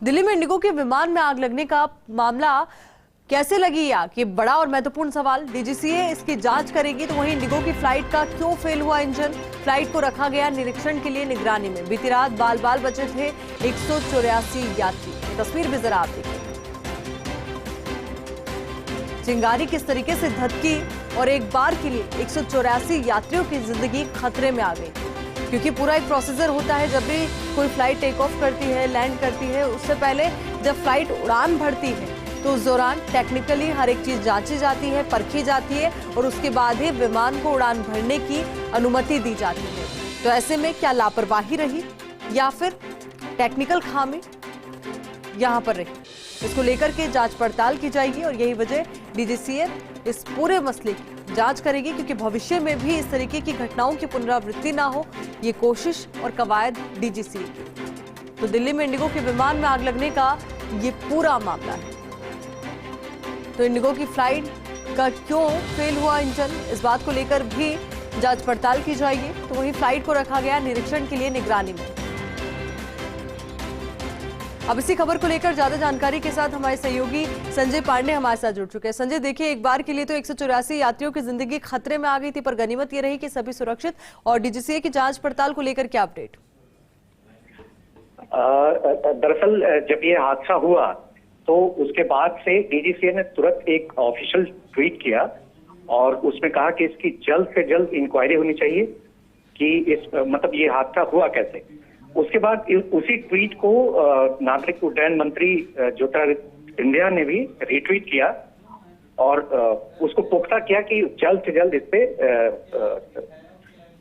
दिल्ली में इंडिगो के विमान में आग लगने का मामला कैसे लगी आग, ये बड़ा और महत्वपूर्ण सवाल। डीजीसीए इसकी जांच करेगी। तो वहीं इंडिगो की फ्लाइट का क्यों फेल हुआ इंजन, फ्लाइट को रखा गया निरीक्षण के लिए निगरानी में। बीती रात बाल बाल बचे थे 184 यात्री। तस्वीर भी जरा आप देखिए। चिंगारी किस तरीके से धधकी और एक बार के लिए 184 यात्रियों की जिंदगी खतरे में आ गई, क्योंकि पूरा एक प्रोसीजर होता है। जब भी कोई फ्लाइट टेक ऑफ करती है, लैंड करती है, उससे पहले जब फ्लाइट उड़ान भरती है तो उस दौरान टेक्निकली हर एक चीज जांची जाती है, परखी जाती है और उसके बाद ही विमान को उड़ान भरने की अनुमति दी जाती है। तो ऐसे में क्या लापरवाही रही या फिर टेक्निकल खामी यहां पर रही, इसको लेकर के जांच पड़ताल की जाएगी और यही वजह डीजीसीए इस पूरे मसले की जांच करेगी, क्योंकि भविष्य में भी इस तरीके की घटनाओं की पुनरावृत्ति ना हो, ये कोशिश और कवायद डीजीसीए की। तो दिल्ली में इंडिगो के विमान में आग लगने का ये पूरा मामला है। तो इंडिगो की फ्लाइट का क्यों फेल हुआ इंजन, इस बात को लेकर भी जांच पड़ताल की जाएगी। तो वहीं फ्लाइट को रखा गया निरीक्षण के लिए निगरानी में। अब इसी खबर को लेकर ज्यादा जानकारी के साथ हमारे सहयोगी संजय पांडे हमारे साथ जुड़ चुके हैं। संजय, देखिए, एक बार के लिए तो 184 यात्रियों की जिंदगी खतरे में आ गई थी, पर गनीमत ये रही कि सभी सुरक्षित। और डीजीसीए की जांच पड़ताल को लेकर क्या अपडेट? दरअसल जब ये हादसा हुआ तो उसके बाद से डीजीसीए ने तुरंत एक ऑफिशियल ट्वीट किया और उसमें कहा कि इसकी जल्द से जल्द इंक्वायरी होनी चाहिए कि मतलब ये हादसा हुआ कैसे। उसके बाद उसी ट्वीट को नागरिक उड्डयन मंत्री ज्योतिरादित्य सिंधिया ने भी रीट्वीट किया और उसको पुख्ता किया कि जल्द से जल्द इस पे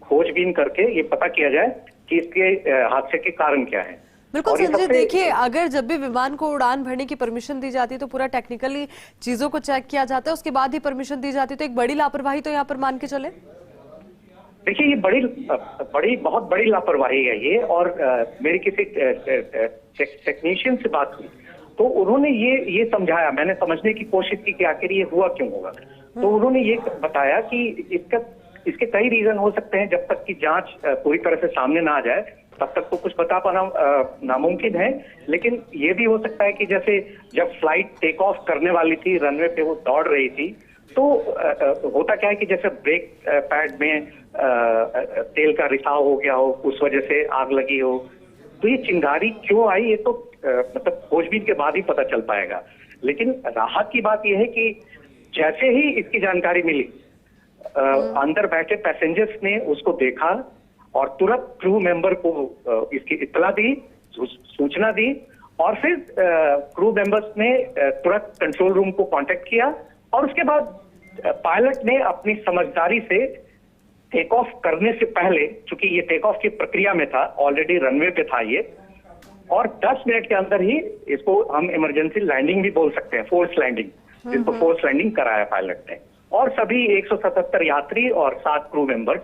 खोजबीन करके ये पता किया जाए कि इसके हादसे के कारण क्या है। बिल्कुल संजय, देखिए, अगर जब भी विमान को उड़ान भरने की परमिशन दी जाती है तो पूरा टेक्निकली चीजों को चेक किया जाता है, उसके बाद ही परमिशन दी जाती है। तो एक बड़ी लापरवाही तो यहाँ पर मान के चले। देखिए, ये बहुत बड़ी लापरवाही है ये। और मेरी किसी टेक्नीशियन से बात हुई तो उन्होंने ये समझाया, मैंने समझने की कोशिश की कि आखिर ये हुआ क्यों होगा। तो उन्होंने ये बताया कि इसके कई रीजन हो सकते हैं। जब तक की जांच पूरी तरह से सामने ना आ जाए तब तक तो कुछ बता पाना नामुमकिन है। लेकिन ये भी हो सकता है कि जैसे जब फ्लाइट टेक ऑफ करने वाली थी, रनवे पे वो दौड़ रही थी, तो होता क्या है कि जैसे ब्रेक पैड में तेल का रिसाव हो गया हो, उस वजह से आग लगी हो। तो ये चिंगारी क्यों आई, ये तो मतलब खोजबीन के बाद ही पता चल पाएगा। लेकिन राहत की बात यह है कि जैसे ही इसकी जानकारी मिली, अंदर बैठे पैसेंजर्स ने उसको देखा और तुरंत क्रू मेंबर को इसकी इत्तला दी, सूचना दी और फिर क्रू मेंबर्स ने तुरंत कंट्रोल रूम को कांटेक्ट किया और उसके बाद पायलट ने अपनी समझदारी से टेक ऑफ करने से पहले, चूंकि ये टेक ऑफ की प्रक्रिया में था, ऑलरेडी रनवे पे था ये, और 10 मिनट के अंदर ही इसको हम इमरजेंसी लैंडिंग भी बोल सकते हैं, फोर्स लैंडिंग, जिसको फोर्स लैंडिंग कराया पायलट ने। और सभी 177 यात्री और 7 क्रू मेंबर्स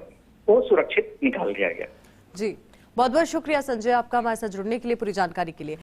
को सुरक्षित निकाल दिया गया। जी, बहुत बहुत शुक्रिया संजय आपका हमारे साथ जुड़ने के लिए, पूरी जानकारी के लिए।